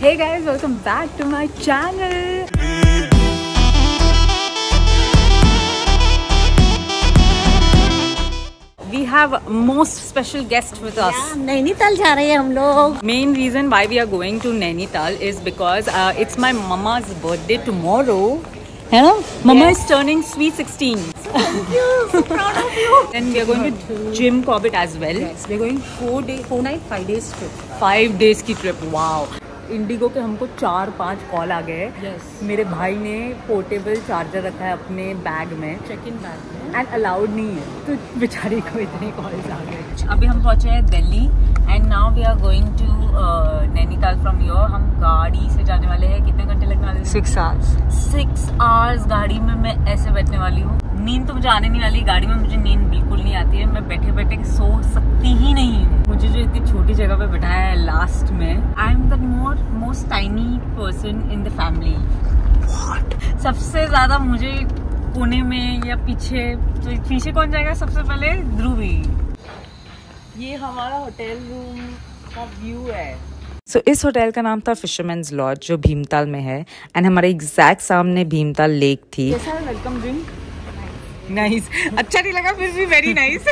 Hey guys, welcome back to my channel. We have a most special guest with us. Nainital जा रहे हैं हम लोग. Main reason why we are going to Nainital is because it's my mama's birthday tomorrow. है ना? Mama is turning sweet 16. Thank you. So proud of you. Then we are going to Jim Corbett as well. Yes, we are going 4 night 5 days trip. 5 days की trip. Wow. Indigo के हमको 4-5 call आ गए. Yes. मेरे भाई ने portable charger रखा है अपने बैग में, चेक इन बैग में, एंड अलाउड नहीं है, तो बेचारी को इतने कॉल्स आ गए. अभी हम पहुंचे हैं Delhi and now we are going to Nainital from your. हम गाड़ी से जाने वाले हैं. कितने घंटे लगने वाले हैं? 6 hours. 6 hours गाड़ी में मैं ऐसे बैठने वाली हूँ. नींद तो मुझे आने नहीं वाली. गाड़ी में मुझे नींद बिल्कुल नहीं आती है. मैं बैठे बैठे सो सकती ही नहीं हूँ. मुझे जो इतनी छोटी जगह पे बैठाया है लास्ट में. I am the most tiny person in the family. सबसे ज्यादा मुझे कोने में या पीछे, तो पीछे कौन जाएगा सबसे पहले? ध्रुवी. ये हमारा होटल रूम का व्यू है. सो इस होटल का नाम था फिशरमैन्स लॉज, जो भीमताल में है, एंड हमारे एग्जैक्ट सामने भीमताल लेक थी. कैसा है वेलकम ड्रिंक? नाइस. अच्छा नहीं लगा, फिर भी वेरी नाइस.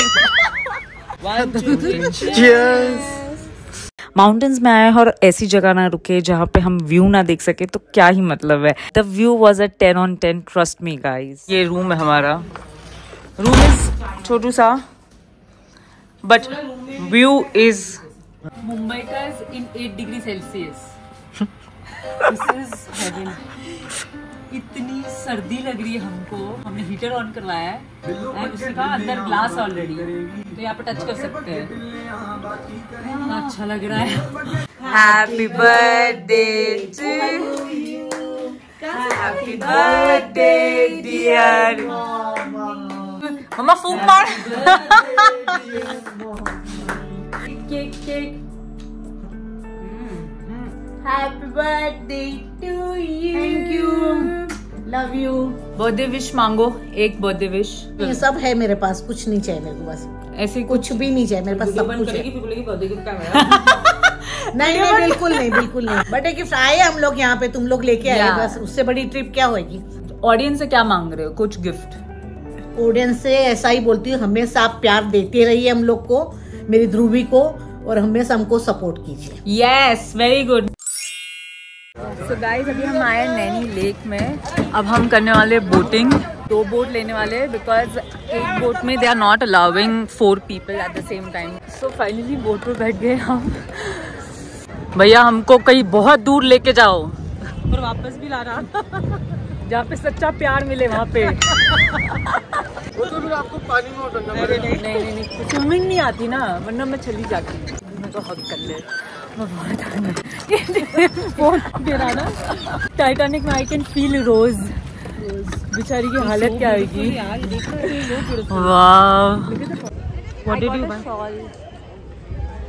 माउंटेन्स में आए और ऐसी जगह ना रुके जहाँ पे हम व्यू ना देख सके तो क्या ही मतलब है. The view was a 10 on 10, trust me guys. ये रूम है हमारा. रूम इज छोटू सा बट व्यू इज मुंबई का इन 8 degree Celsius. This is heaven. इतनी सर्दी लग रही है हमको. हमने हीटर ऑन करवाया है एंड उसका अंदर ग्लास ऑलरेडी, तो यहाँ पे टच कर सकते हैं. अच्छा लग रहा है. Happy birthday to you. Happy birthday dear. मम्मा फूंक मार. Cake cake. Happy birthday to you. Thank you. Love you. Birthday wish मांगो. एक बर्थडे विश. ये सब है मेरे पास, कुछ नहीं चाहिए मेरे को. बस ऐसे कुछ भी नहीं चाहिए मेरे पास, सब कुछ है. नहीं नहीं, बिल्कुल नहीं, बिल्कुल नहीं. बर्थडे गिफ्ट आए हम लोग यहाँ पे, तुम लोग लेके आए. बस उससे बड़ी ट्रिप क्या होगी. ऑडियंस से क्या मांग रहे हो? कुछ गिफ्ट. ऑडियंस से ऐसा ही बोलती हूँ, हमेशा आप प्यार देते रहिए हम लोग को, मेरी ध्रुवी को, और हमेशा हमको सपोर्ट कीजिए. Yes, very good. So guys, अभी हम आए नैनी लेक में. अब हम करने वाले बोटिंग. 2 बोट लेने वाले, बिकॉज एक बोट में they are not allowing 4 people at the same time. So finally boat पे बैठ गए हम. भैया हमको कहीं बहुत दूर लेके जाओ, और वापस भी ला रहा. जहाँ पे सच्चा प्यार मिले वहाँ पे. वो तो फिर आपको पानी में उतरना पड़ेगा. नहीं, स्विमिंग नहीं आती ना, वरना मैं चली जाती. मैं तो हक कर ले. मैं बहुत दे रहा ना. टाइटैनिक में आई कैन फील रोज. बेचारी की हालत क्या होगी. वाह. What did you buy?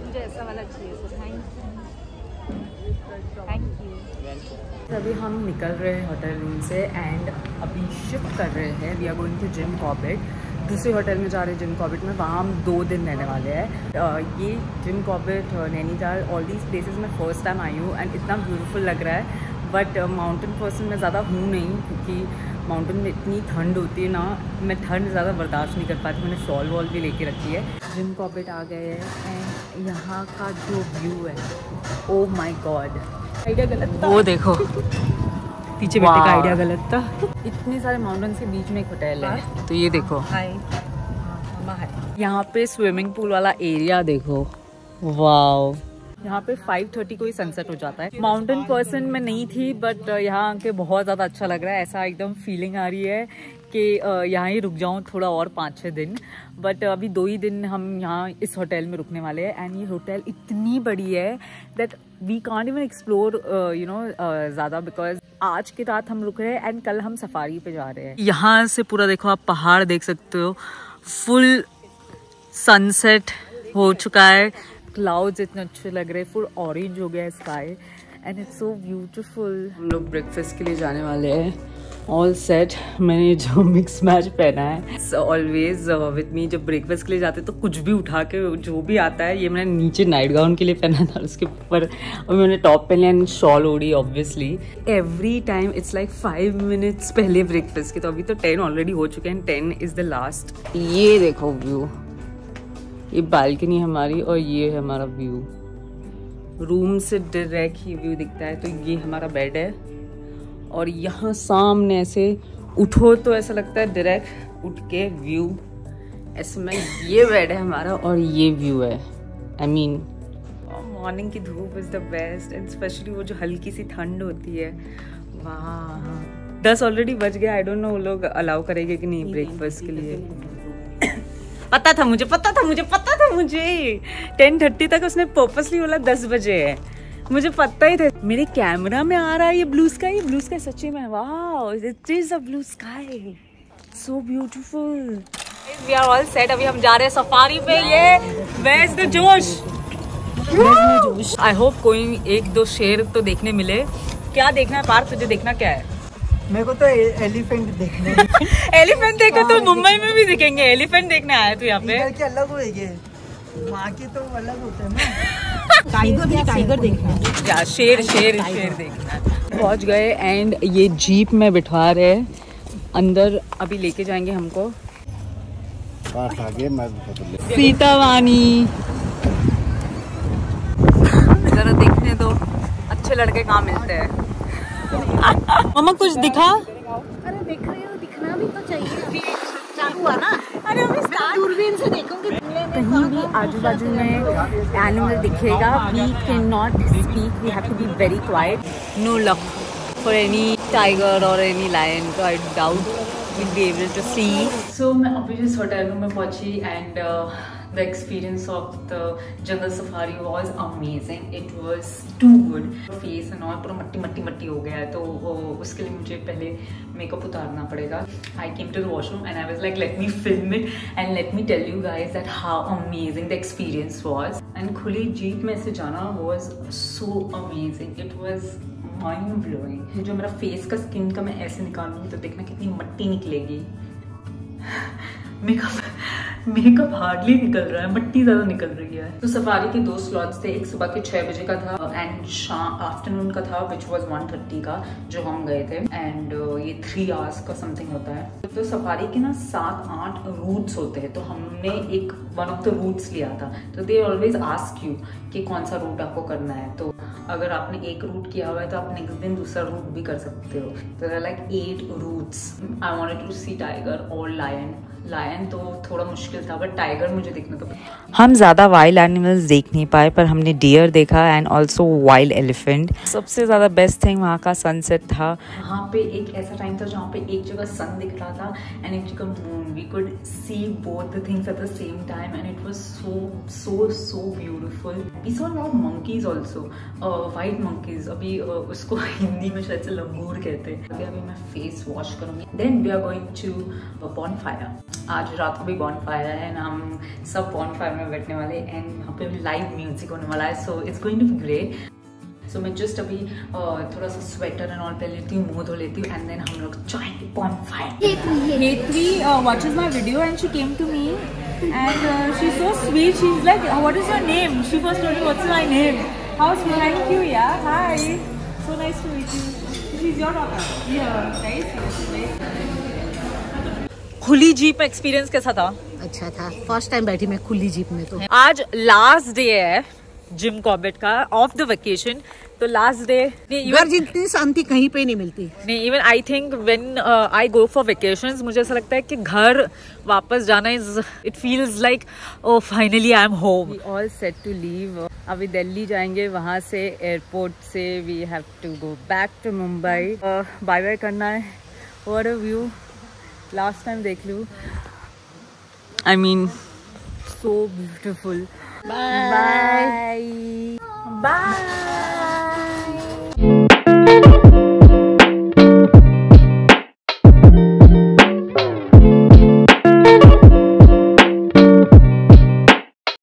मुझे ऐसा वाला चाहिए. Thank you. अभी हम निकल रहे हैं होटल रूम से एंड अभी शिफ्ट कर रहे हैं. We are going to Jim Corbett. दूसरे होटल में जा रहे हैं जिम कॉर्बेट में. वहाँ हम 2 दिन रहने वाले हैं. ये Jim Corbett, Nainital, all these places में फर्स्ट टाइम आई हूँ एंड इतना ब्यूटीफुल लग रहा है. बट माउंटेन पर्सन मैं ज़्यादा हूँ नहीं, क्योंकि माउंटेन में इतनी ठंड होती है ना, मैं ठंड ज़्यादा बर्दाश्त नहीं कर पाती. मैंने शॉल वॉल भी लेके रखी है. जिम कॉर्बेट आ गए हैं एंड यहाँ का जो व्यू है, ओह माई गॉड. आइडिया गलत था. वो देखो पीछे बैठने का आइडिया गलत था. इतने सारे माउंटेन्स के बीच में एक होटल है, तो ये देखो. हाय. यहाँ पे स्विमिंग पूल वाला एरिया देखो. वाओ. यहाँ पे 5:30 को ही सनसेट हो जाता है. माउंटेन पर्सन मैं नहीं थी, बट यहाँ आके बहुत ज़्यादा अच्छा लग रहा है. ऐसा एकदम फीलिंग आ रही है कि यहाँ ही रुक जाऊँ थोड़ा और 5-6 दिन. बट अभी 2 ही दिन हम यहाँ इस होटल में रुकने वाले हैं. एंड ये होटल इतनी बड़ी है that we can't even explore ज़्यादा, बिकॉज आज की रात हम रुक रहे हैं एंड कल हम सफारी पे जा रहे हैं. यहाँ से पूरा देखो, आप पहाड़ देख सकते हो. फुल सनसेट हो चुका है. क्लाउड्स इतने अच्छे लग रहे हैं. फुल ऑरेंज हो गया है sky and it's so beautiful. हम लोग ब्रेकफास्ट के लिए जाने वाले हैं ऑल सेट। मैंने जो मिक्स मैच पहना है ऑलवेज विथ मी। जब ब्रेकफास्ट के लिए जाते तो कुछ भी उठा के जो भी आता है, ये मैंने नीचे नाइट गाउन के लिए पहना था, उसके ऊपर और मैंने टॉप पहन लिया एंड शॉल ओढ़ी obviously. Every time it's like 5 minutes पहले ब्रेकफास्ट के, तो अभी तो 10 ऑलरेडी हो चुके हैं, 10 इज द लास्ट। ये देखो व्यू, ये बालकनी हमारी और ये है हमारा व्यू। रूम से डायरेक्ट ही व्यू दिखता है। तो ये हमारा बेड है और यहाँ सामने ऐसे उठो तो ऐसा लगता है डायरेक्ट उठ के व्यू ऐसे में। ये बेड है हमारा और ये व्यू है। आई मीन मॉर्निंग की धूप is the best and specially वो जो हल्की सी ठंड होती है। वाह 10 ऑलरेडी बज गया। आई डोंट नो वो लोग अलाउ करेंगे कि नहीं ब्रेकफास्ट के लिए। पता था मुझे 10:30 तक उसने पर्पसली बोला 10 बजे है, मुझे पता ही था। मेरे कैमरा में आ रहा है ये ब्लू स्काई सच्ची में। Wow it is a blue sky, so beautiful. We are all set. अभी हम जा रहे हैं सफारी पे। ये वेयर इज द जोश। आई होप कोई 1-2 शेर तो देखने मिले। क्या देखना है पार्थ, तुझे देखना क्या है? मेरे को तो एलिफेंट देखना है। एलिफेंट देखो तो मुंबई में भी दिखेंगे। एलिफेंट देखने आया तू यहाँ पे? इधर के अलग होएंगे, वहाँ के तो अलग होते हैं ना। टाइगर देखना है या शेर देखना है। पहुँच गए एंड ये जीप में बिठा रहे हैं, अंदर अभी लेके जाएंगे हमको। सीतावानी जरा देखने दो, अच्छे लड़के कहाँ मिलते हैं। मम्मा कुछ दिखा? अरे देख रहे हो, दिखना भी तो चाहिए। चालू हुआ ना। अरे दूरबीन से देखोगे कहीं भी आजू बाजू में एनिमल दिखेगा, we can not speak, we have to be very quiet. No luck for any tiger और एनी लायन, तो I doubt we'll be able to see. So मैं अभी जिस होटल रूम में पहुंची and the experience of the jungle safari was amazing. It was too good. Face and all पूरा मट्टी हो गया है, तो उसके लिए मुझे पहले मेकअप उतारना पड़ेगा. I came to the washroom and I was like, let me film it and let me tell you guys that how amazing the experience was. And खुली जीप में से जाना was so amazing. It was mind blowing. जो मेरा face का skin का मैं ऐसे निकालूंगी तो देखना कितनी मट्टी निकलेगी। मेकअप हार्डली निकल रहा है, मट्टी ज्यादा निकल रही है। तो सफारी के 2 स्लॉट्स थे, एक सुबह के 6 बजे का था एंड आफ्टरनून का था विच वॉज 1:30 का जो हम गए थे एंड ये 3 आवर्स का समथिंग होता है। तो सफारी के ना 7-8 रूट्स होते हैं, तो हमने एक वन ऑफ द रूट्स लिया था। तो दे ऑलवेज आस्क यू कि कौन सा रूट आपको करना है, तो अगर आपने एक रूट किया हुआ है तो आप नेक्स्ट दिन दूसरा रूट भी कर सकते हो। तो like 8 routes. I wanted to see tiger और लायन तो थोड़ा मुश्किल था, बट टाइगर मुझे देखना तो। हम ज़्यादा वाइल्ड एनिमल्स देख नहीं पाए, पर हमने डियर देखा एंड ऑल्सो वाइल्ड एलिफेंट। सबसे ज़्यादा बेस्ट थिंग वहाँ का सनसेट था। वहाँ पे एक ऐसा टाइम था जहाँ पे एक जगह सन दिख रहा था एंड एक जगह moon. We could see both the things at the same time and it was so beautiful. We saw lot monkeys also, white monkeys. अभी उसको हिंदी में शायद से लंगूर कहते हैं। अभी मैं फेस वॉश करूँगी, then we are going to bonfire. आज रात को भी बॉनफायर है ना, हम सब बॉनफायर में बैठने वाले एंड वहाँ पे लाइव म्यूजिक होने वाला है, so it's going to be great. So मैं जस्ट अभी थोड़ा सा स्वेटर एंड ऑल पहन लेती हूँ, मुँह धो लेती हूँ एंड देन हम लोग जाएंगे bonfire. Hetvi watches my video and she came to me and she's so sweet. She's like, what is your name? She first told me what's my name. How sweet. Thank you. Yeah, hi. So nice to meet you. She's your daughter. Yeah, nice. खुली jeep experience कैसा था? अच्छा था, first time बैठी मैं खुली jeep में। तो आज लास्ट डे है जिम कॉर्बेट का ऑफ द वेकेशन, तो लास्ट डे घर जितनी शांति कहीं पे नहीं मिलती। नहीं, even I think when I go for vacations मुझे ऐसा लगता है कि घर वापस जाना is it feels like oh finally I am home. We all set to leave. अभी दिल्ली जाएंगे, वहां से एयरपोर्ट से we have to go back to Mumbai. Bye bye करना है। What a view, last time देख लूँ। I mean so beautiful. Bye bye.